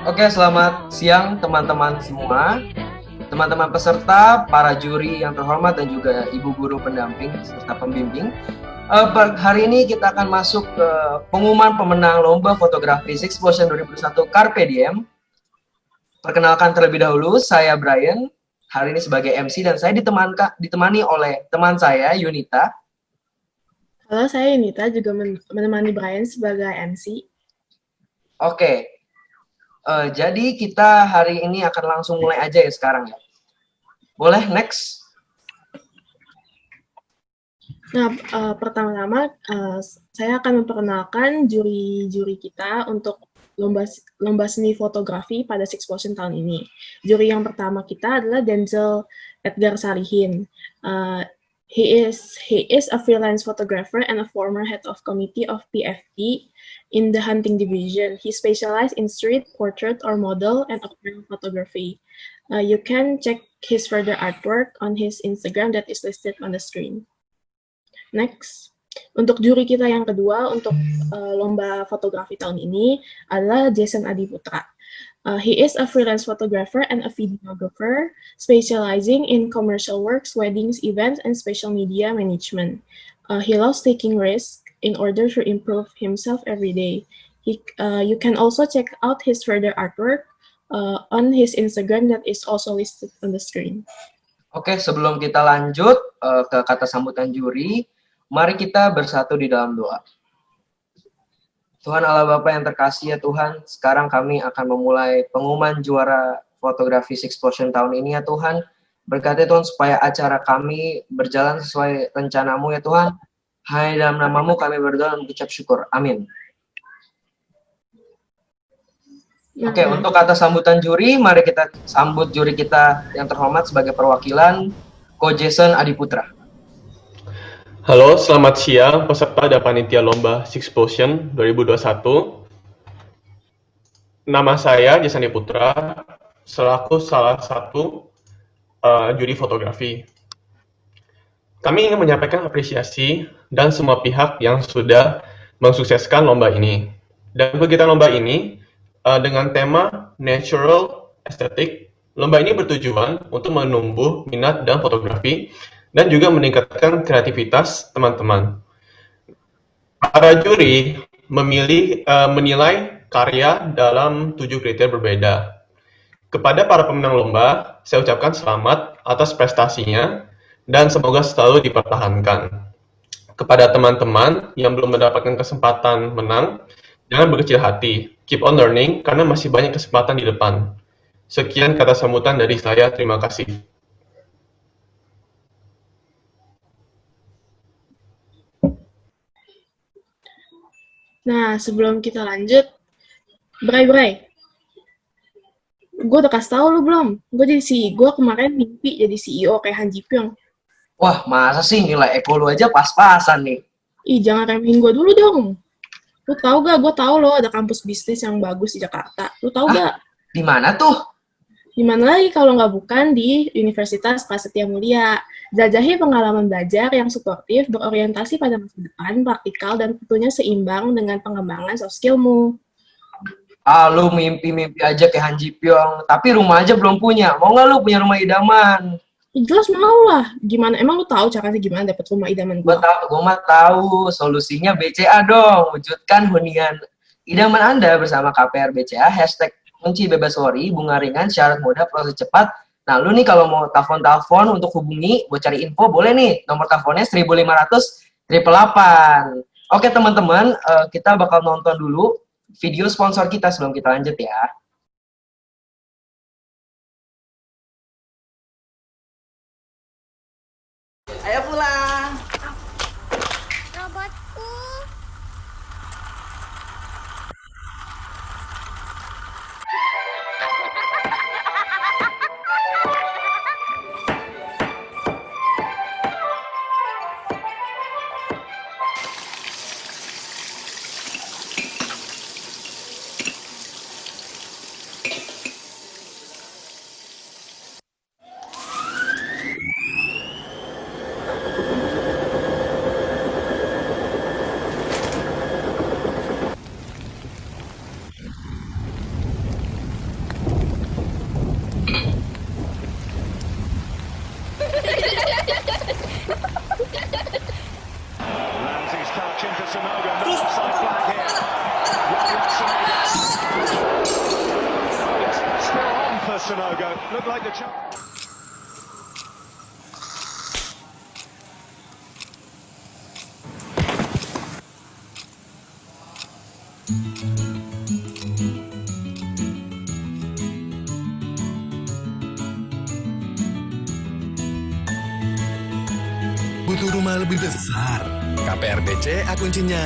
Oke, selamat siang teman-teman semua, teman-teman peserta, para juri yang terhormat dan juga ibu guru pendamping serta pembimbing. Hari ini kita akan masuk ke pengumuman pemenang lomba fotografi Sixplosion 2021 Carpe Diem. Perkenalkan terlebih dahulu, saya Brian, hari ini sebagai MC dan saya ditemani oleh teman saya, Yunita. Halo, saya Yunita, juga menemani Brian sebagai MC. Oke, jadi kita hari ini akan langsung mulai aja ya sekarang ya. Boleh, next. Nah, pertama-tama saya akan memperkenalkan juri-juri kita untuk lomba seni fotografi pada Sixplosion tahun ini. Juri yang pertama kita adalah Denzel Edgar Salihin. He is a freelance photographer and a former head of committee of PFP in the hunting division. He specialized in street, portrait, or model and aquarium photography. You can check his further artwork on his Instagram that is listed on the screen. Next, untuk juri kita yang kedua untuk lomba fotografi tahun ini adalah Jason Adiputra. He is a freelance photographer and a videographer specializing in commercial works, weddings, events, and special media management. He loves taking risks in order to improve himself every day. You can also check out his further artwork on his Instagram that is also listed on the screen. Oke, sebelum kita lanjut ke kata sambutan juri, mari kita bersatu di dalam doa. Tuhan Allah Bapa yang terkasih ya Tuhan, sekarang kami akan memulai pengumuman juara fotografi Sixplosion tahun ini ya Tuhan. Berkati Tuhan supaya acara kami berjalan sesuai rencanamu ya Tuhan. Hanya dalam namamu kami berdoa dan mengucap syukur. Amin. Oke, untuk kata sambutan juri, mari kita sambut juri kita yang terhormat sebagai perwakilan Ko Jason Adiputra. Halo, selamat siang peserta dan panitia lomba Sixplosion 2021. Nama saya Jason Putra, selaku salah satu juri fotografi. Kami ingin menyampaikan apresiasi dan semua pihak yang sudah mensukseskan lomba ini. Dan kegiatan lomba ini dengan tema Natural Aesthetic, lomba ini bertujuan untuk menumbuh minat dan fotografi dan juga meningkatkan kreativitas teman-teman. Para juri menilai karya dalam 7 kriteria berbeda. Kepada para pemenang lomba, saya ucapkan selamat atas prestasinya dan semoga selalu dipertahankan. Kepada teman-teman yang belum mendapatkan kesempatan menang, jangan berkecil hati. Keep on learning karena masih banyak kesempatan di depan. Sekian kata sambutan dari saya. Terima kasih. Nah, sebelum kita lanjut, Bray, gue udah kasih tau lu belum? Gue kemarin mimpi jadi CEO kayak Han Ji Pyong. Wah, masa sih nilai eko lu aja pas-pasan nih? Ih, jangan remehin gue dulu dong. Lu tau gak? Gue tau loh ada kampus bisnis yang bagus di Jakarta. Lu tau gak? Di mana tuh? Di mana lagi kalau nggak bukan di Universitas Prasetya Mulia. Jajahi pengalaman belajar yang suportif, berorientasi pada masa depan, praktikal, dan tentunya seimbang dengan pengembangan soft skillmu. Lu mimpi-mimpi aja kayak Han Ji Pyong, tapi rumah aja belum punya. Mau nggak lu punya rumah idaman? Jelas mau lah. Gimana? Emang lu tahu caranya gimana dapet rumah idaman gue? Gue mah tahu. Solusinya BCA dong. Wujudkan hunian idaman Anda bersama KPR BCA. #kunci bebas worry, bunga ringan, syarat mudah, proses cepat. Nah, lu nih kalau mau telepon untuk hubungi, buat cari info, boleh nih. Nomor teleponnya 1500 888. Oke teman-teman, kita bakal nonton dulu video sponsor kita sebelum kita lanjut ya. Ayo pulang. Robotku. a no-go. Looked like the Butuh rumah lebih besar. KPRBC kuncinya.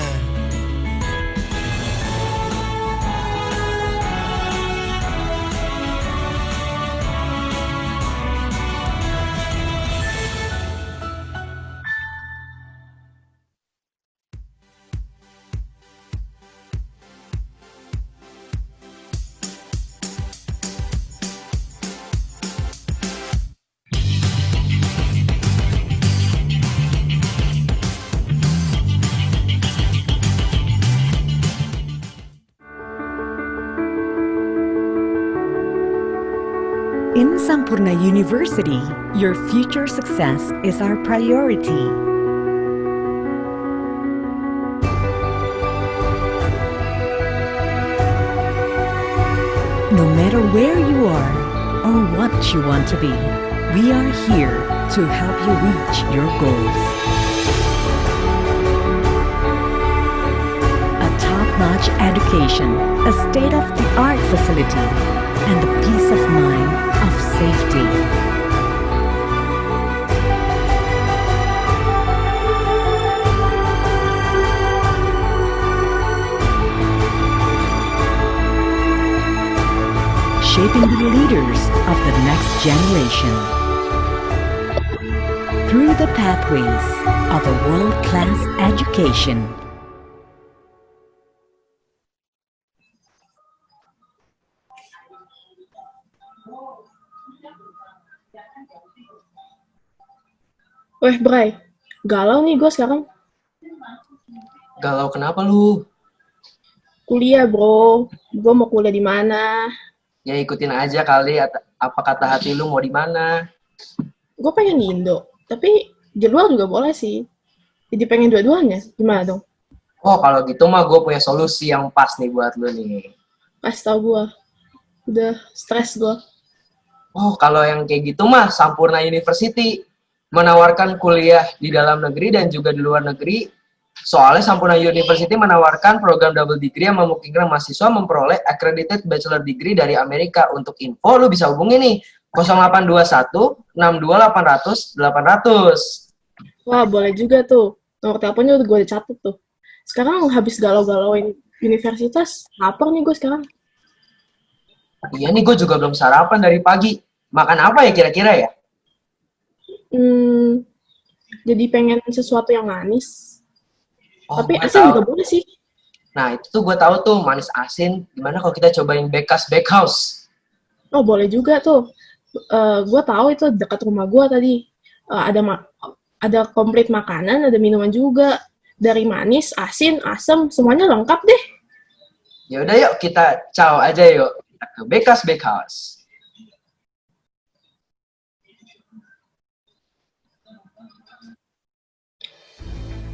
In Sampurna University, your future success is our priority. No matter where you are or what you want to be, we are here to help you reach your goals. A top-notch education, a state-of-the-art facility, and the peace of mind of safety. Shaping the leaders of the next generation through the pathways of a world-class education. Weh, Bray. Galau nih gue sekarang. Galau kenapa lu? Kuliah, bro. Gue mau kuliah di mana? Ya ikutin aja kali apa kata hati lu mau di mana. Gue pengen di Indo. Tapi di luar juga boleh sih. Jadi pengen dua-duanya. Gimana dong? Oh, kalau gitu mah gue punya solusi yang pas nih buat lu nih. Kasih tau gue. Udah stres gue. Oh, kalau yang kayak gitu mah Sampurna University menawarkan kuliah di dalam negeri dan juga di luar negeri. Soalnya Sampurna University menawarkan program double degree yang memungkinkan mahasiswa memperoleh accredited bachelor degree dari Amerika. Untuk info, lu bisa hubungi nih 0821 62800 800. Wah, boleh juga tuh. Nomor teleponnya udah gue catet tuh. Sekarang habis galau-galauin universitas, lapar nih gue sekarang. Iya nih, gue juga belum sarapan dari pagi. Makan apa ya kira-kira ya? Jadi pengen sesuatu yang manis. Oh, Tapi gue asin tahu. juga boleh sih. Nah, itu tuh gue tahu tuh manis asin. Gimana kalau kita cobain Bekas Bakehouse? Oh, boleh juga tuh. Gue tahu itu dekat rumah gue tadi. Ada komplit makanan, ada minuman juga. Dari manis, asin, asam, semuanya lengkap deh. Ya udah yuk kita ciao aja yuk. Kita ke Bekas Bakehouse.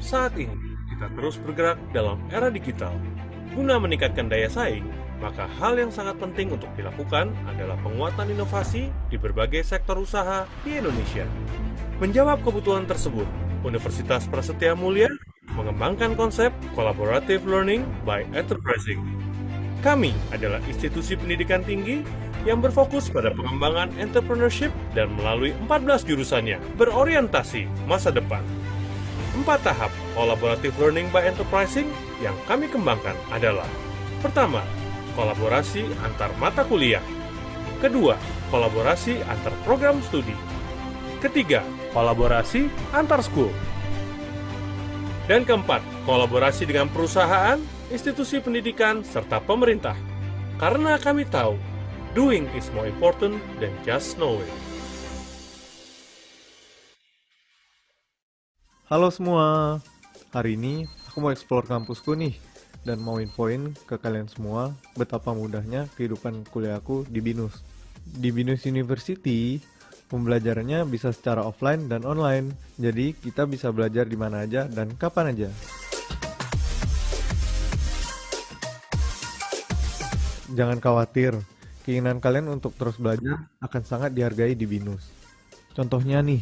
Saat ini, kita terus bergerak dalam era digital. Guna meningkatkan daya saing, maka hal yang sangat penting untuk dilakukan adalah penguatan inovasi di berbagai sektor usaha di Indonesia. Menjawab kebutuhan tersebut, Universitas Prasetya Mulia mengembangkan konsep Collaborative Learning by Enterprising. Kami adalah institusi pendidikan tinggi yang berfokus pada pengembangan entrepreneurship dan melalui 14 jurusannya berorientasi masa depan. 4 tahap Collaborative Learning by Enterprising yang kami kembangkan adalah: pertama, kolaborasi antar mata kuliah. Kedua, kolaborasi antar program studi. Ketiga, kolaborasi antar school. Dan keempat, kolaborasi dengan perusahaan, institusi pendidikan, serta pemerintah. Karena kami tahu, doing is more important than just knowing. Halo semua, hari ini aku mau explore kampusku nih dan mau infoin ke kalian semua betapa mudahnya kehidupan kuliahku di BINUS. Di BINUS University, pembelajarannya bisa secara offline dan online, jadi kita bisa belajar di mana aja dan kapan aja. Jangan khawatir, keinginan kalian untuk terus belajar akan sangat dihargai di BINUS. Contohnya nih,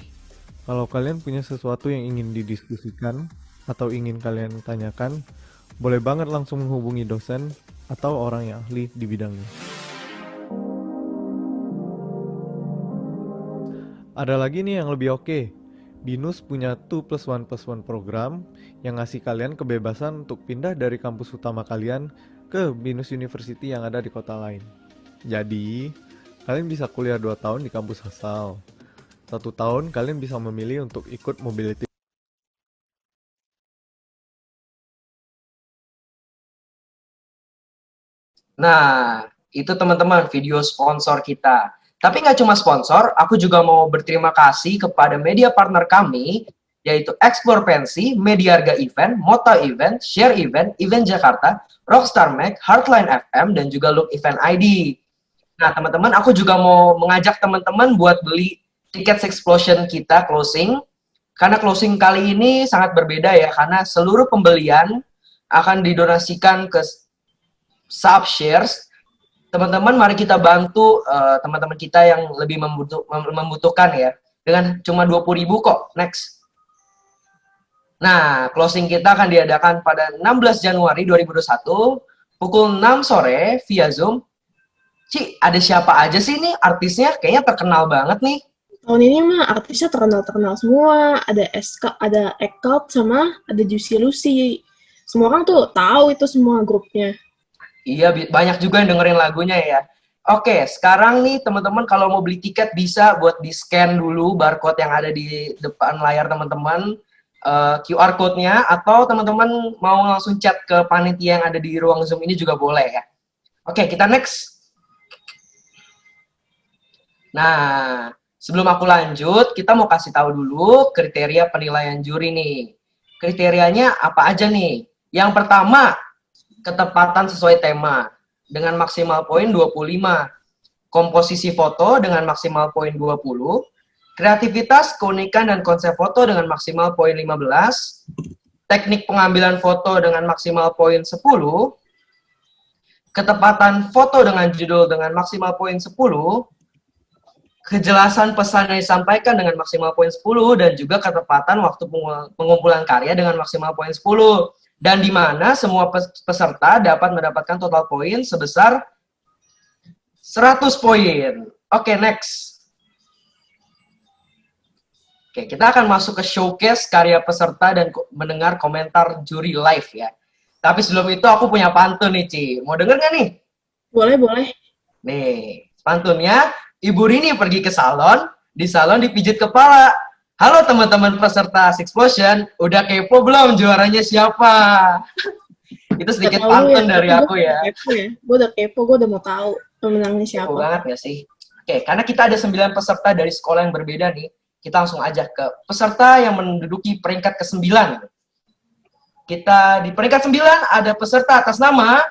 kalau kalian punya sesuatu yang ingin didiskusikan atau ingin kalian tanyakan, boleh banget langsung menghubungi dosen atau orang yang ahli di bidangnya. Ada lagi nih yang lebih oke. BINUS punya 2+1+1 program yang ngasih kalian kebebasan untuk pindah dari kampus utama kalian ke BINUS University yang ada di kota lain. Jadi, kalian bisa kuliah 2 tahun di kampus asal. 1 tahun kalian bisa memilih untuk ikut mobility. Nah, itu teman-teman video sponsor kita. Tapi nggak cuma sponsor, aku juga mau berterima kasih kepada media partner kami, yaitu Explore Pensi, Mediarga Event, Mota Event, Share Event, Event Jakarta, Rockstar Mac, Heartline FM, dan juga Look Event ID. Nah, teman-teman, aku juga mau mengajak teman-teman buat beli tiket Sixplosion kita closing. Karena closing kali ini sangat berbeda ya, karena seluruh pembelian akan didonasikan ke sub shares. Teman-teman, mari kita bantu teman-teman kita yang lebih membutuhkan ya. Dengan cuma 20.000 kok. Next. Nah, closing kita akan diadakan pada 16 Januari 2021 pukul 6 sore via Zoom. Ci, ada siapa aja sih nih artisnya? Kayaknya terkenal banget nih. Tahun ini mah artisnya terkenal-terkenal semua. Ada ada Eckhart sama ada Juicy Lucy. Semua orang tuh tahu itu semua grupnya. Iya, banyak juga yang dengerin lagunya ya. Oke, sekarang nih teman-teman kalau mau beli tiket bisa buat di-scan dulu barcode yang ada di depan layar teman-teman, QR code-nya, atau teman-teman mau langsung chat ke panitia yang ada di ruang Zoom ini juga boleh ya. Oke, kita next. Nah, sebelum aku lanjut, kita mau kasih tahu dulu kriteria penilaian juri nih. Kriterianya apa aja nih? Yang pertama, ketepatan sesuai tema dengan maksimal poin 25, komposisi foto dengan maksimal poin 20, kreativitas, keunikan, dan konsep foto dengan maksimal poin 15, teknik pengambilan foto dengan maksimal poin 10, ketepatan foto dengan judul dengan maksimal poin 10, kejelasan pesan yang disampaikan dengan maksimal poin 10, dan juga ketepatan waktu pengumpulan karya dengan maksimal poin 10. Dan di mana semua peserta dapat mendapatkan total poin sebesar 100 poin. Oke, next. Oke, kita akan masuk ke showcase karya peserta dan mendengar komentar juri live ya. Tapi sebelum itu aku punya pantun nih, Ci. Mau denger nggak nih? Boleh, boleh. Nih, pantunnya, Ibu Rini pergi ke salon, di salon dipijit kepala. Halo teman-teman peserta Sixplosion, udah kepo belum juaranya siapa? Itu sedikit pantun dari aku ya. Gue udah kepo, gue udah mau tahu pemenangnya siapa. Kepo banget gak sih? Oke, karena kita ada 9 peserta dari sekolah yang berbeda nih, kita langsung aja ke peserta yang menduduki peringkat ke-9. Kita di peringkat 9 ada peserta atas nama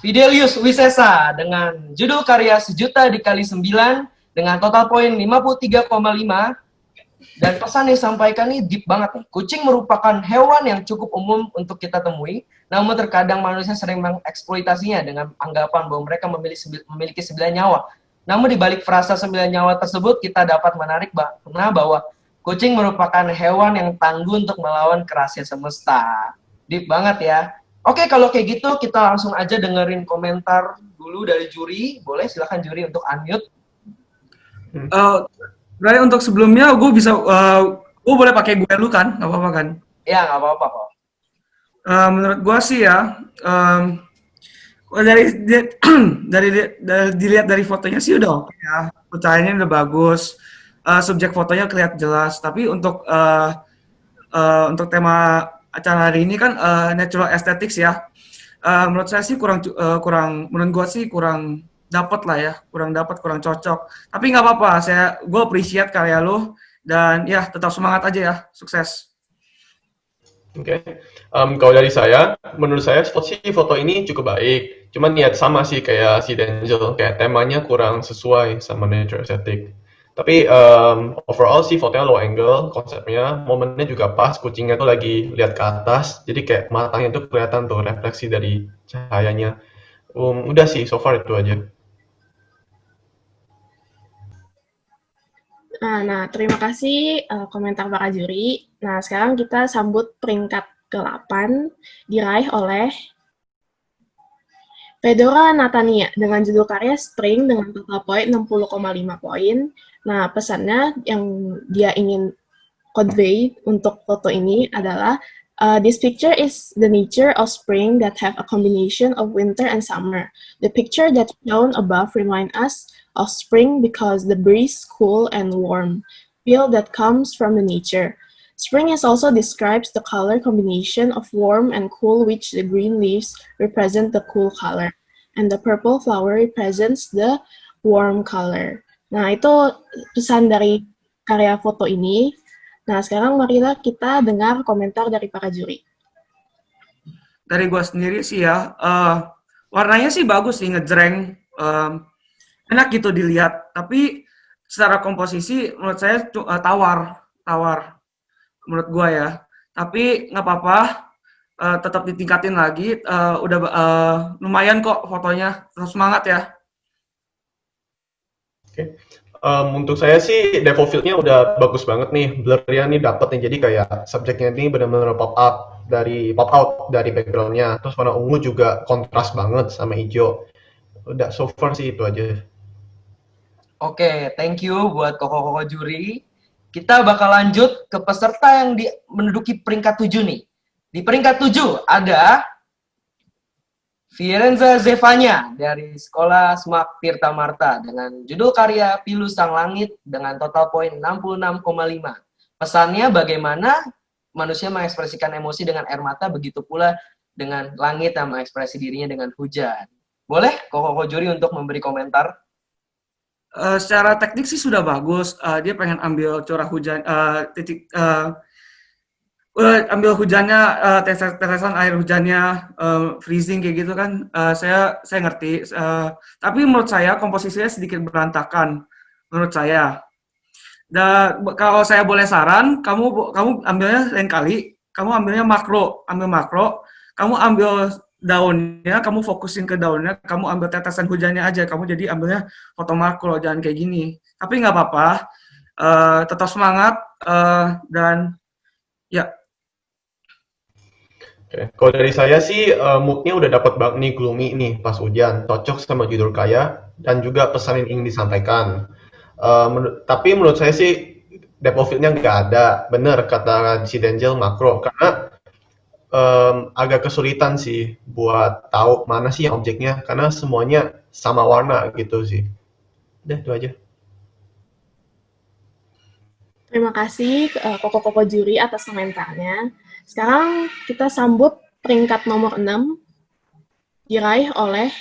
Fidelius Wisesa dengan judul karya 1.000.000 dikali 9 dengan total poin 53,5. Dan pesan yang disampaikan ini deep banget nih. Kucing merupakan hewan yang cukup umum untuk kita temui, namun terkadang manusia sering mengeksploitasinya dengan anggapan bahwa mereka memiliki 9 nyawa. Namun di balik frasa 9 nyawa tersebut, kita dapat menarik bahwa kucing merupakan hewan yang tangguh untuk melawan kerasnya semesta. Deep banget ya. Oke, kalau kayak gitu kita langsung aja dengerin komentar dulu dari juri. Boleh, silakan juri untuk unmute. Berarti untuk sebelumnya gue bisa, gue boleh pakai gue lu kan? Nggak apa-apa kan? Ya, nggak apa-apa kok. Menurut gue sih ya, dilihat dari fotonya sih udah oke ya. Pencahayanya udah bagus, subjek fotonya kelihatan jelas. Tapi untuk tema acara hari ini kan natural aesthetics ya. Menurut saya sih menurut gue sih kurang dapat lah ya, kurang cocok. Tapi nggak apa-apa, gue appreciate karya lo dan ya tetap semangat aja ya, sukses. Oke. Kalau dari saya, menurut saya foto ini cukup baik. Cuman niat sama sih kayak si Denzel, kayak temanya kurang sesuai sama nature aesthetic. Tapi overall sih fotonya low angle, konsepnya, momennya juga pas, kucingnya tuh lagi lihat ke atas, jadi kayak matanya tuh kelihatan tuh refleksi dari cahayanya. Udah sih, so far itu aja. Nah, terima kasih komentar para juri. Nah, sekarang kita sambut peringkat ke-8 diraih oleh Fedora Natania dengan judul karya Spring dengan total poin 60,5 poin. Nah, pesannya yang dia ingin convey untuk foto ini adalah this picture is the nature of spring that have a combination of winter and summer. The picture that's shown above remind us of spring because the breeze cool and warm feel that comes from the nature. Spring is also describes the color combination of warm and cool, which the green leaves represent the cool color, and the purple flower represents the warm color. Nah, itu pesan dari karya foto ini. Nah, sekarang marilah kita dengar komentar dari para juri. Dari gua sendiri sih ya, warnanya sih bagus sih, ngejreng, enak gitu dilihat. Tapi secara komposisi menurut saya tawar menurut gua ya. Tapi nggak apa-apa, tetap ditingkatin lagi. Udah lumayan kok fotonya, terus semangat ya. Oke. Untuk saya sih depth of field-nya udah bagus banget nih, blur-nya nih dapet nih, jadi kayak subjeknya ini benar-benar pop out dari background-nya. Terus warna ungu juga kontras banget sama hijau. Udah so far sih itu aja. Oke, thank you buat koko-koko juri. Kita bakal lanjut ke peserta yang menduduki peringkat 7 nih. Di peringkat 7 ada Fiorenza Zevanya dari Sekolah Smak Tirta Marta dengan judul karya Pilu Sang Langit dengan total poin 66,5. Pesannya bagaimana manusia mengekspresikan emosi dengan air mata, begitu pula dengan langit yang mengekspresi dirinya dengan hujan. Boleh koko juri untuk memberi komentar? Secara teknik sih sudah bagus. Dia pengen ambil curah hujan, ambil hujannya, tetesan air hujannya, freezing kayak gitu kan. Saya ngerti. Tapi menurut saya komposisinya sedikit berantakan. Menurut saya. Dan kalau saya boleh saran, kamu ambilnya lain kali. Kamu ambilnya makro. Kamu ambil daunnya, kamu fokusin ke daunnya, kamu ambil tetesan hujannya aja, kamu jadi ambilnya foto makro, jangan kayak gini. Tapi nggak apa-apa, tetap semangat, dan ya. Oke. Kalau dari saya sih mood-nya udah dapat banget nih, gloomy nih pas hujan, cocok sama judul karya dan juga pesan yang ingin disampaikan. Tapi menurut saya sih depth of field-nya nggak ada, bener kata si Denzel makro, karena agak kesulitan sih buat tahu mana sih yang objeknya, karena semuanya sama warna gitu sih. Udah, itu aja. Terima kasih koko-koko juri atas komentarnya. Sekarang kita sambut peringkat nomor 6 diraih oleh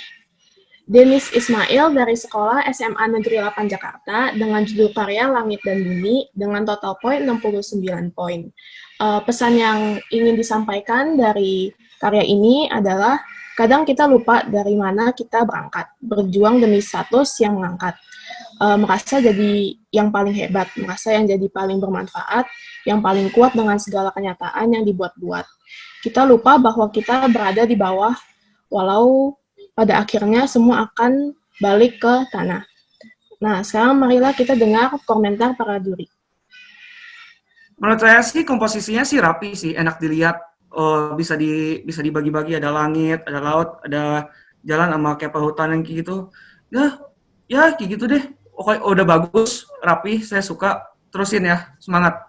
Denis Ismail dari Sekolah SMA Negeri 8 Jakarta dengan judul karya Langit dan Bumi dengan total poin 69 poin. Pesan yang ingin disampaikan dari karya ini adalah kadang kita lupa dari mana kita berangkat, berjuang demi status yang mengangkat. Merasa jadi yang paling hebat, merasa yang jadi paling bermanfaat, yang paling kuat dengan segala kenyataan yang dibuat-buat. Kita lupa bahwa kita berada di bawah, walau pada akhirnya semua akan balik ke tanah. Nah, sekarang marilah kita dengar komentar para juri. Menurut saya sih komposisinya sih rapi sih, enak dilihat. Bisa dibagi-bagi, ada langit, ada laut, ada jalan sama kayak perhutan yang kayak gitu. Ya kayak gitu deh. Oke, udah bagus, rapi, saya suka. Terusin ya, semangat.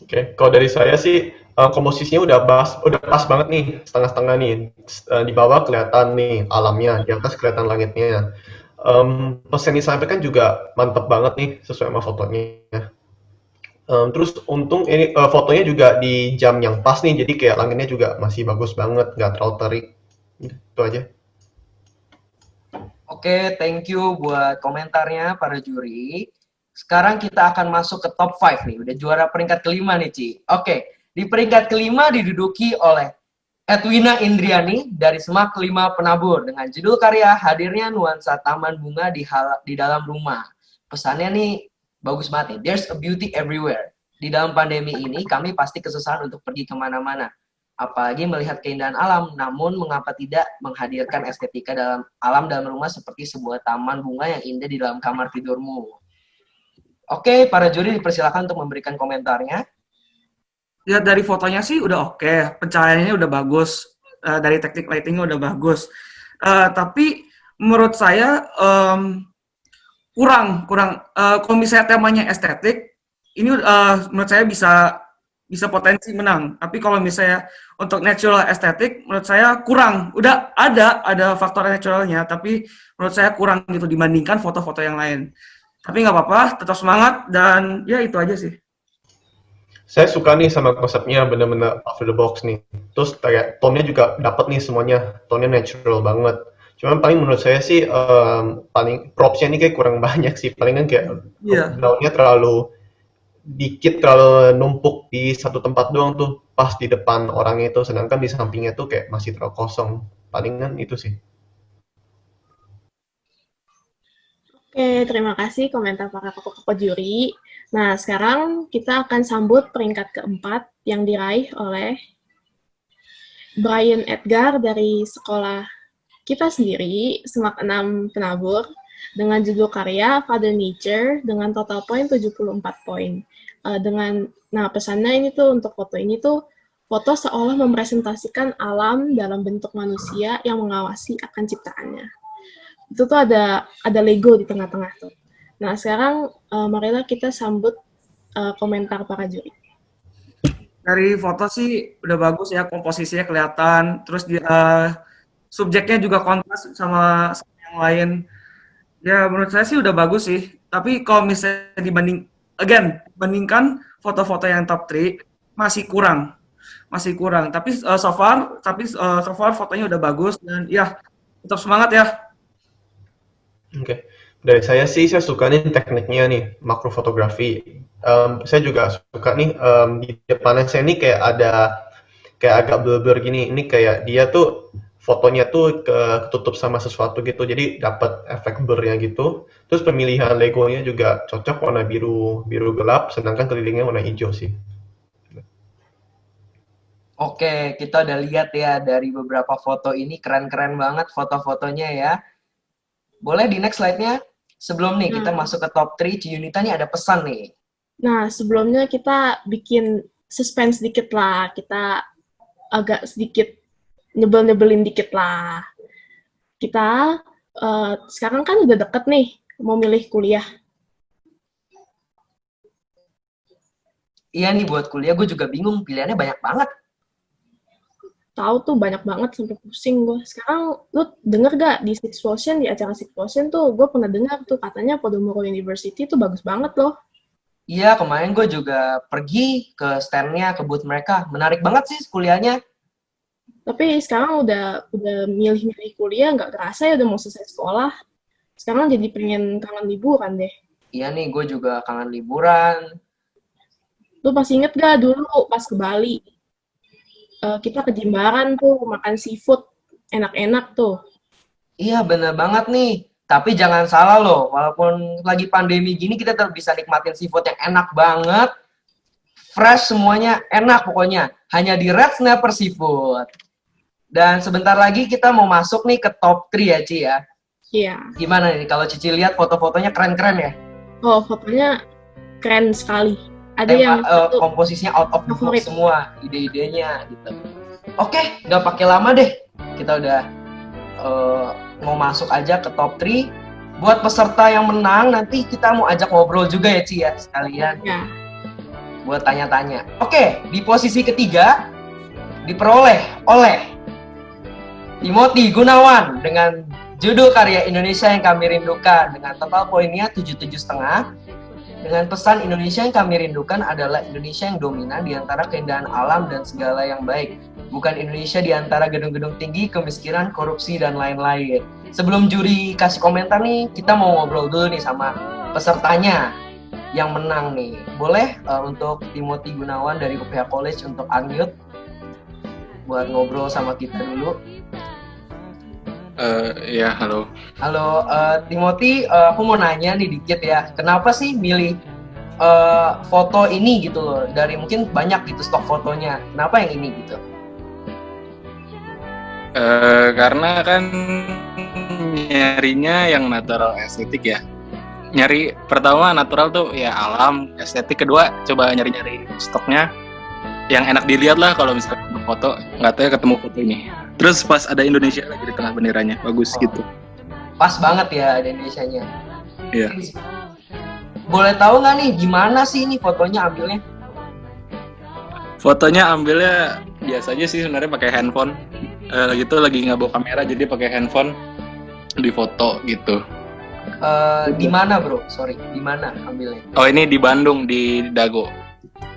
Oke, kalau dari saya sih komposisinya udah pas banget nih, setengah-setengah nih. Di bawah kelihatan nih alamnya, di atas kelihatan langitnya. Pesan yang disampaikan juga mantep banget nih, sesuai sama fotonya. Terus untung ini fotonya juga di jam yang pas nih, jadi kayak langitnya juga masih bagus banget, nggak terlalu terik. Itu aja. Oke, thank you buat komentarnya para juri. Sekarang kita akan masuk ke top 5 nih. Udah juara peringkat kelima nih, Ci. Oke, di peringkat kelima diduduki oleh Edwina Indriani dari Semak 5 Penabur dengan judul karya Hadirnya Nuansa Taman Bunga di Dalam Rumah. Pesannya nih bagus banget nih. There's a beauty everywhere. Di dalam pandemi ini kami pasti kesusahan untuk pergi kemana-mana. Apalagi melihat keindahan alam, namun mengapa tidak menghadirkan estetika dalam alam dalam rumah seperti sebuah taman bunga yang indah di dalam kamar tidurmu. Oke, para juri dipersilakan untuk memberikan komentarnya. Lihat dari fotonya sih udah oke, pencahayaannya udah bagus, dari teknik lightingnya udah bagus. Tapi menurut saya kurang. Kalau misalnya temanya estetik, ini menurut saya bisa potensi menang. Tapi kalau misalnya untuk natural estetik, menurut saya kurang. Udah ada faktor naturalnya, tapi menurut saya kurang gitu dibandingkan foto-foto yang lain. Tapi nggak apa-apa, tetap semangat dan ya itu aja sih. Saya suka nih sama konsepnya bener-bener out of the box nih. Terus kayak tone-nya juga dapet nih semuanya. Tone-nya natural banget. Cuman paling menurut saya sih paling props-nya ini kayak kurang banyak sih. Paling kan kayak background-nya terlalu dikit, terlalu numpuk di satu tempat doang tuh. Pas di depan orangnya itu. Sedangkan di sampingnya tuh kayak masih terlalu kosong. Palingan itu sih. Oke, terima kasih komentar para ketua juri. Nah, sekarang kita akan sambut peringkat keempat yang diraih oleh Brian Edgar dari sekolah kita sendiri, Semak 6 Penabur, dengan judul karya Father Nature dengan total poin 74 poin. Nah, pesannya ini tuh untuk foto ini tuh, foto seolah mempresentasikan alam dalam bentuk manusia yang mengawasi akan ciptaannya. Itu tuh ada Lego di tengah-tengah tuh. Nah, sekarang marilah kita sambut komentar para juri. Dari foto sih udah bagus ya, komposisinya kelihatan, terus subjeknya juga kontras sama yang lain. Ya menurut saya sih udah bagus sih, tapi kalau misalnya bandingkan foto-foto yang top 3 masih kurang. Tapi so far fotonya udah bagus dan ya tetap semangat ya. Oke. Dari saya sih, saya suka nih tekniknya nih, makrofotografi. Saya juga suka nih, di depannya saya nih kayak agak blur-blur gini. Ini kayak dia tuh, fotonya tuh ketutup sama sesuatu gitu, jadi dapat efek blurnya gitu. Terus pemilihan Legonya juga cocok, warna biru gelap, sedangkan kelilingnya warna hijau sih. Oke, kita udah lihat ya dari beberapa foto ini, keren-keren banget foto-fotonya ya. Boleh di next slide-nya? Sebelum nih kita masuk ke top 3, Ciyunita nih ada pesan nih. Nah, sebelumnya kita bikin suspense dikit lah. Kita agak sedikit nyebelin dikit lah. Kita sekarang kan udah deket nih, mau milih kuliah. Iya nih, buat kuliah gue juga bingung, pilihannya banyak banget. Tahu tuh banyak banget sampai pusing gue. Sekarang lu denger gak di Six Potion, di acara Six Potion tuh gue pernah dengar tuh katanya Podomoro University tuh bagus banget loh. Iya, kemarin gue juga pergi ke stand-nya, ke booth mereka. Menarik banget sih kuliahnya. Tapi sekarang udah milih-milih kuliah, nggak kerasa ya udah mau selesai sekolah. Sekarang jadi pengen kangen liburan deh. Iya nih, gue juga kangen liburan. Lu masih inget gak dulu pas ke Bali? Kita ke Jimbaran tuh, makan seafood, enak-enak tuh. Iya, bener banget nih. Tapi jangan salah loh, walaupun lagi pandemi gini, kita tetap bisa nikmatin seafood yang enak banget. Fresh semuanya, enak pokoknya. Hanya di Red Snapper Seafood. Dan sebentar lagi kita mau masuk nih ke top 3 ya, Ci ya. Iya. Gimana nih, kalau Cici lihat foto-fotonya keren-keren ya? Oh, fotonya keren sekali. Ada yang komposisinya out of the box semua, ide-idenya gitu. Oke, nggak pakai lama deh. Kita udah mau masuk aja ke top 3. Buat peserta yang menang, nanti kita mau ajak ngobrol juga ya, Ci ya, sekalian. Ya. Buat tanya-tanya. Oke, di posisi ketiga diperoleh oleh Timothy Gunawan dengan judul karya Indonesia yang kami rindukan dengan total poinnya 77,5. Dengan pesan Indonesia yang kami rindukan adalah Indonesia yang dominan di antara keindahan alam dan segala yang baik. Bukan Indonesia di antara gedung-gedung tinggi, kemiskinan, korupsi, dan lain-lain. Sebelum juri kasih komentar nih, kita mau ngobrol dulu nih sama pesertanya yang menang nih. Boleh untuk Timothy Gunawan dari UPH College untuk unmute buat ngobrol sama kita dulu. Ya, halo. Halo, Timothy, aku mau nanya nih dikit ya. Kenapa sih milih foto ini gitu loh? Dari mungkin banyak gitu stok fotonya. Kenapa yang ini gitu? Karena kan nyarinya yang natural estetik ya. nyari pertama natural tuh ya alam, estetik. Kedua coba nyari-nyari stoknya yang enak dilihat lah kalau misalnya untuk foto. Nggak tahu ya ketemu foto ini. Terus pas ada Indonesia lagi di tengah benderanya, bagus gitu. Pas banget ya ada Indonesianya. Iya. Boleh tahu nggak nih gimana sih ini fotonya ambilnya? Fotonya ambilnya biasa aja sih sebenarnya pakai handphone. Gitu lagi nggak bawa kamera jadi pakai handphone di foto gitu. Di mana bro? Sorry, di mana ambilnya? Oh ini di Bandung di Dago.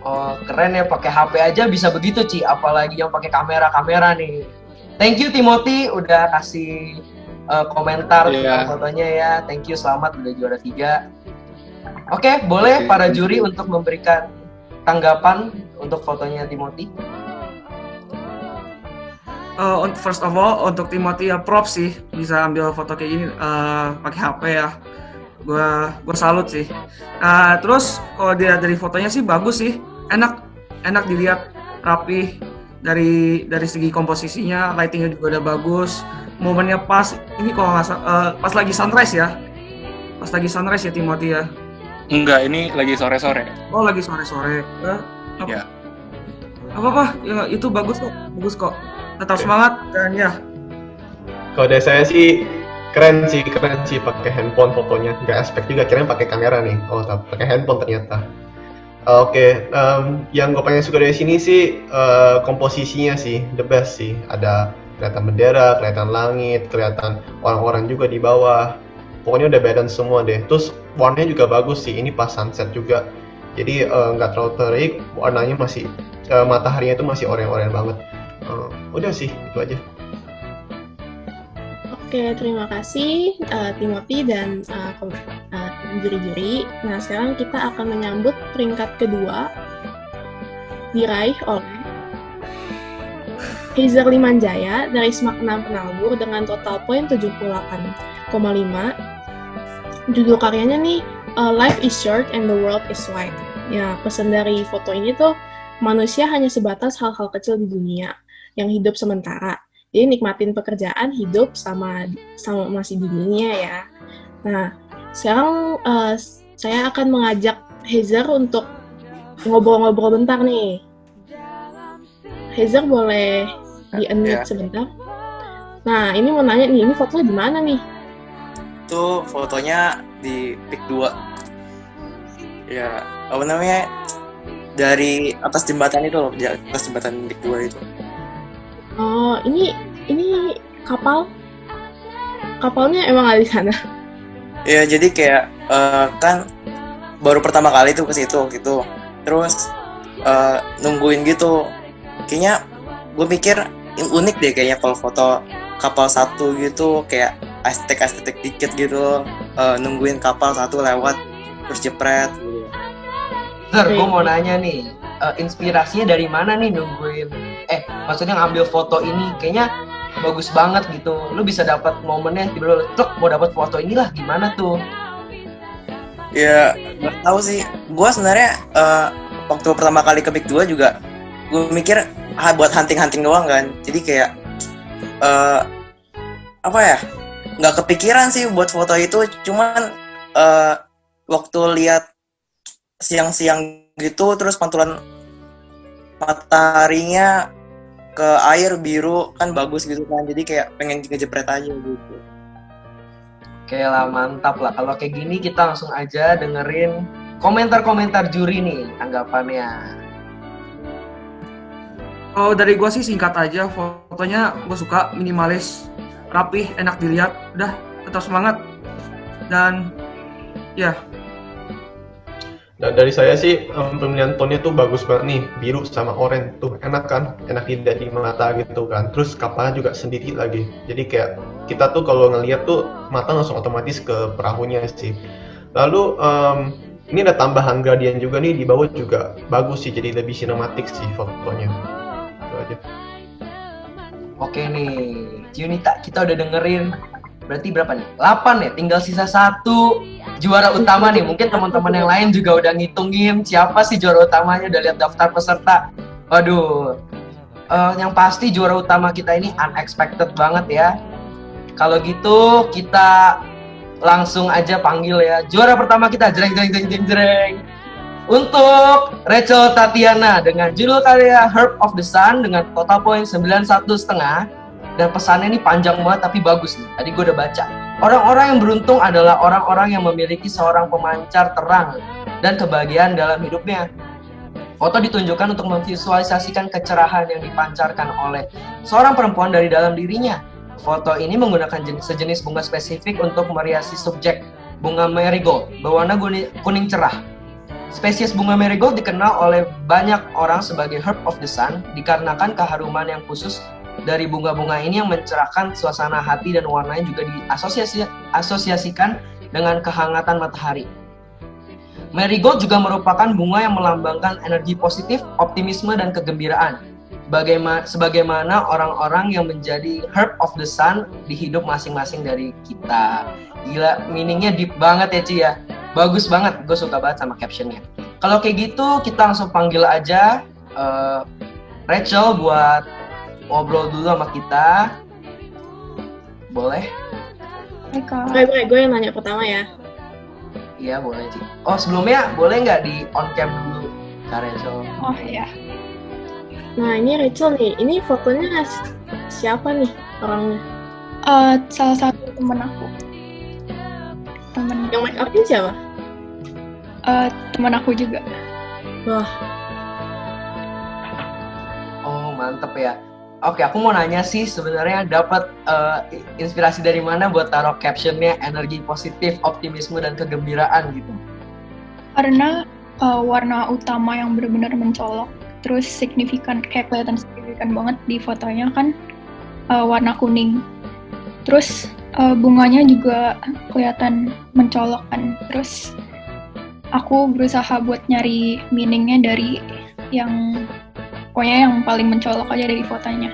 Oh keren ya, pakai HP aja bisa begitu Ci, apalagi yang pakai kamera nih. Thank you Timothy udah kasih komentar tentang fotonya ya. Thank you, selamat udah juara 3. Oke, boleh para juri untuk memberikan tanggapan untuk fotonya Timothy. First of all, untuk Timothy ya props sih bisa ambil foto kayak gini pakai HP ya. Gue salut sih. Terus kalau dia dari fotonya sih bagus sih, enak dilihat, rapih dari segi komposisinya, lightingnya juga udah bagus, momennya pas. Ini kalau nggak pas lagi sunrise ya, Timothy ya. Enggak, ini lagi sore-sore. Oh lagi sore-sore. Ya. Apa ya, itu bagus kok. Tetap semangat dan ya. Kalau dari saya sih keren sih pakai handphone fotonya. Nggak expect juga kirain pakai kamera nih. Oh, pakai handphone ternyata. Oke, yang gue paling suka dari sini sih komposisinya sih the best sih. Ada kelihatan bendera, kelihatan langit, kelihatan orang-orang juga di bawah. Pokoknya udah balance semua deh. Terus warnanya juga bagus sih. Ini pas sunset juga. Jadi nggak terlalu terik. Warnanya masih mataharinya itu masih oranye-oranye banget. Udah sih itu aja. Oke, terima kasih Timothy dan juri-juri. Nah, sekarang kita akan menyambut peringkat kedua diraih oleh Heizer Limanjaya dari SMAK 6 Penalbur dengan total poin 78,5. Judul karyanya nih Life is short and the world is wide. Ya, pesan dari foto ini tuh manusia hanya sebatas hal-hal kecil di dunia yang hidup sementara. Jadi nikmatin pekerjaan, hidup sama masih di dunia ya. Nah, sekarang saya akan mengajak Heizer untuk ngobrol-ngobrol bentar nih. Heizer boleh di-unmute sebentar? Nah, ini mau nanya nih, ini fotonya di mana nih? Itu fotonya di Pik 2. Ya, apa namanya? Dari atas jembatan itu loh, di atas jembatan Pik 2 itu. Oh, ini kapal? Kapalnya emang ada di sana? Ya, jadi kayak kan baru pertama kali tuh ke situ gitu. Terus nungguin gitu. Kayaknya gue mikir unik deh kayaknya kalau foto kapal satu gitu, kayak estetik dikit gitu. Nungguin kapal satu lewat terus jepret gitu. Gue mau nanya nih, inspirasinya dari mana nih nungguin? Maksudnya ngambil foto ini, kayaknya bagus banget gitu. Lu bisa dapat momennya tiba-tiba mau dapat foto inilah, gimana tuh? Ya, nggak tahu sih. Gue sebenarnya waktu pertama kali ke Pik 2 juga, gue mikir buat hunting doang kan. Jadi kayak apa ya? Nggak kepikiran sih buat foto itu. Cuman waktu lihat siang-siang gitu, terus pantulan mataharinya ke air biru kan bagus gitu kan, jadi kayak pengen ngejepret aja gitu. Oke lah, mantap lah. Kalau kayak gini kita langsung aja dengerin komentar-komentar juri nih, tanggapannya. Oh, dari gue sih singkat aja, fotonya gue suka, minimalis, rapih, enak dilihat, udah tetap semangat. Dan ya. Dan dari saya sih pemilihan tone-nya tuh bagus banget nih, biru sama oranye tuh enak kan, enak dilihat di mata gitu kan. Terus kapalnya juga sendiri lagi, jadi kayak kita tuh kalau ngeliat tuh mata langsung otomatis ke perahunya sih. Lalu ini ada tambahan gradient juga nih di bawah juga bagus sih, jadi lebih sinematik sih fotonya. Itu aja. Oke nih, Junita kita udah dengerin. Berarti berapa nih? 8 ya, tinggal sisa 1 juara utama nih. Mungkin teman-teman yang lain juga udah ngitungin siapa sih juara utamanya, udah lihat daftar peserta. Waduh, yang pasti juara utama kita ini unexpected banget ya. Kalau gitu kita langsung aja panggil ya. Juara pertama kita, jreng jreng jreng jreng jreng. Untuk Rachel Tatiana dengan judul karya Herb of the Sun dengan total poin 91,5. Dan pesannya ini panjang banget tapi bagus nih. Tadi gue udah baca. Orang-orang yang beruntung adalah orang-orang yang memiliki seorang pemancar terang dan kebahagiaan dalam hidupnya. Foto ditunjukkan untuk memvisualisasikan kecerahan yang dipancarkan oleh seorang perempuan dari dalam dirinya. Foto ini menggunakan sejenis bunga spesifik untuk meriasi subjek, bunga marigold berwarna kuning cerah. Spesies bunga marigold dikenal oleh banyak orang sebagai herb of the sun dikarenakan keharuman yang khusus dari bunga-bunga ini yang mencerahkan suasana hati dan warnanya juga diasosiasikan dengan kehangatan matahari. Marigold juga merupakan bunga yang melambangkan energi positif, optimisme, dan kegembiraan. Sebagaimana orang-orang yang menjadi herb of the sun di hidup masing-masing dari kita. Gila, meaningnya deep banget ya Ci ya. Bagus banget, gue suka banget sama captionnya. Kalau kayak gitu, kita langsung panggil aja Rachel buat ngobrol dulu sama kita. Boleh? Baik, gue yang nanya pertama ya. Iya boleh Ci. Oh sebelumnya boleh nggak di on cam dulu Kak Rachel? Oh iya. Nah ini Rachel nih, ini fotonya siapa nih orangnya? Salah satu temen aku. Yang make up-nya siapa? Temen aku juga. Wah. Oh mantep ya. Oke, aku mau nanya sih sebenarnya dapat inspirasi dari mana buat taruh captionnya energi positif, optimisme, dan kegembiraan gitu? Karena warna utama yang benar-benar mencolok, terus signifikan, kayak kelihatan signifikan banget di fotonya kan warna kuning. Terus bunganya juga kelihatan mencolok kan. Terus aku berusaha buat nyari meaningnya dari yang pokoknya yang paling mencolok aja dari fotonya.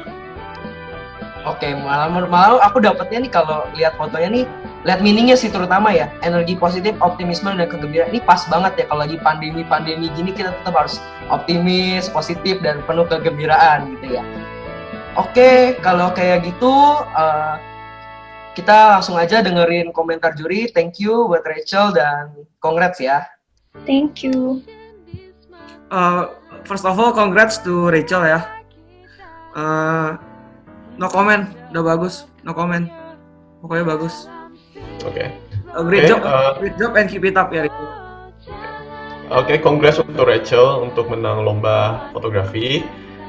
Oke, malah aku dapetnya nih kalau lihat fotonya nih, lihat meaningnya sih terutama ya, energi positif, optimisme, dan kegembiraan. Ini pas banget ya kalau lagi pandemi gini kita tetap harus optimis, positif, dan penuh kegembiraan gitu ya. Oke, kalau kayak gitu kita langsung aja dengerin komentar juri. Thank you buat Rachel dan congrats ya. Thank you. First of all, congrats to Rachel ya. No comment, udah bagus. No comment. Pokoknya bagus. Oke. Great job and keep it up ya Rachel. Oke, congrats untuk Rachel untuk menang lomba fotografi.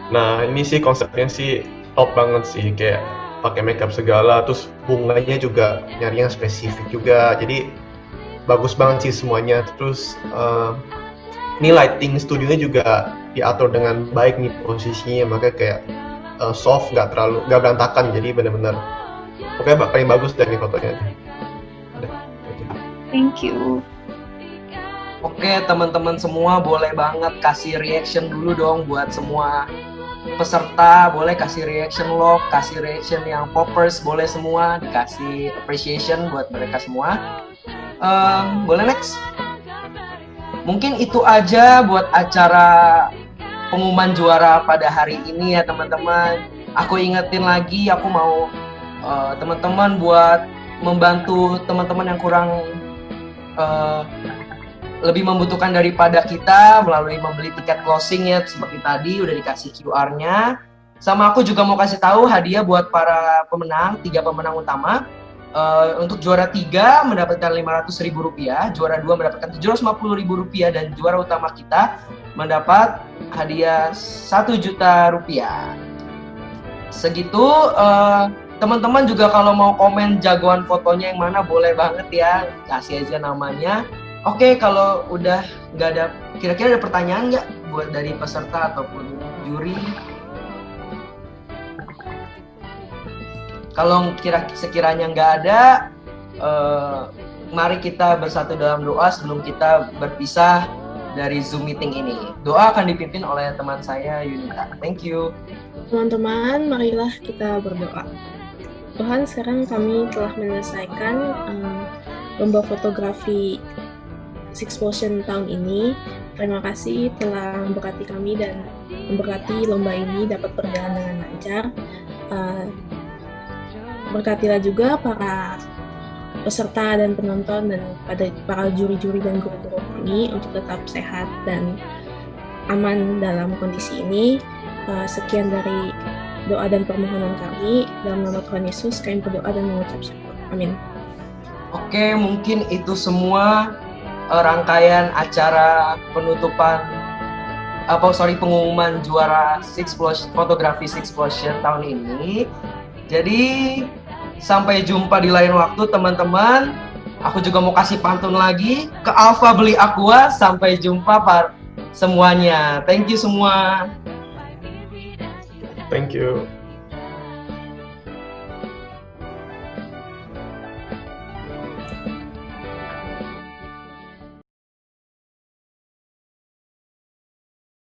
Nah, ini sih konsepnya sih top banget sih, kayak pakai makeup segala, terus bunganya juga nyari yang spesifik juga. Jadi bagus banget sih semuanya. Terus ini lighting studionya juga diatur dengan baik nih posisinya, makanya kayak soft, nggak berantakan, jadi benar-benar pokoknya paling bagus dari fotonya. Thank you. Oke teman-teman semua boleh banget kasih reaction dulu dong buat semua peserta, boleh kasih reaction log, kasih reaction yang poppers, boleh semua dikasih appreciation buat mereka semua. Boleh next? Mungkin itu aja buat acara pengumuman juara pada hari ini ya teman-teman. Aku ingetin lagi, aku mau teman-teman buat membantu teman-teman yang kurang lebih membutuhkan daripada kita melalui membeli tiket closing ya, seperti tadi udah dikasih QR-nya. Sama aku juga mau kasih tahu hadiah buat para pemenang, 3 pemenang utama. Untuk juara 3 mendapatkan Rp500.000, juara 2 mendapatkan Rp750.000, dan juara utama kita mendapat hadiah Rp1.000.000. Segitu. Teman-teman juga kalau mau komen jagoan fotonya yang mana boleh banget ya, kasih aja namanya. Oke, kalau udah nggak ada, kira-kira ada pertanyaan nggak buat dari peserta ataupun juri? Kalau sekiranya nggak ada, mari kita bersatu dalam doa sebelum kita berpisah dari Zoom meeting ini. Doa akan dipimpin oleh teman saya, Yunita. Thank you. Teman-teman, marilah kita berdoa. Tuhan, sekarang kami telah menyelesaikan lomba fotografi Six Motion tahun ini. Terima kasih telah memberkati kami dan memberkati lomba ini dapat berjalan dengan lancar. Berkatilah juga para peserta dan penonton dan pada para juri-juri dan guru-guru kami untuk tetap sehat dan aman dalam kondisi ini. Sekian dari doa dan permohonan kami. Dalam nama Tuhan Yesus, kami berdoa dan mengucap syukur. Amin. Oke, mungkin itu semua rangkaian acara penutupan pengumuman juara fotografi Sixplosion tahun ini. Jadi sampai jumpa di lain waktu teman-teman. Aku juga mau kasih pantun lagi ke Alfa beli Aqua. Sampai jumpa semuanya. Thank you semua. Thank you.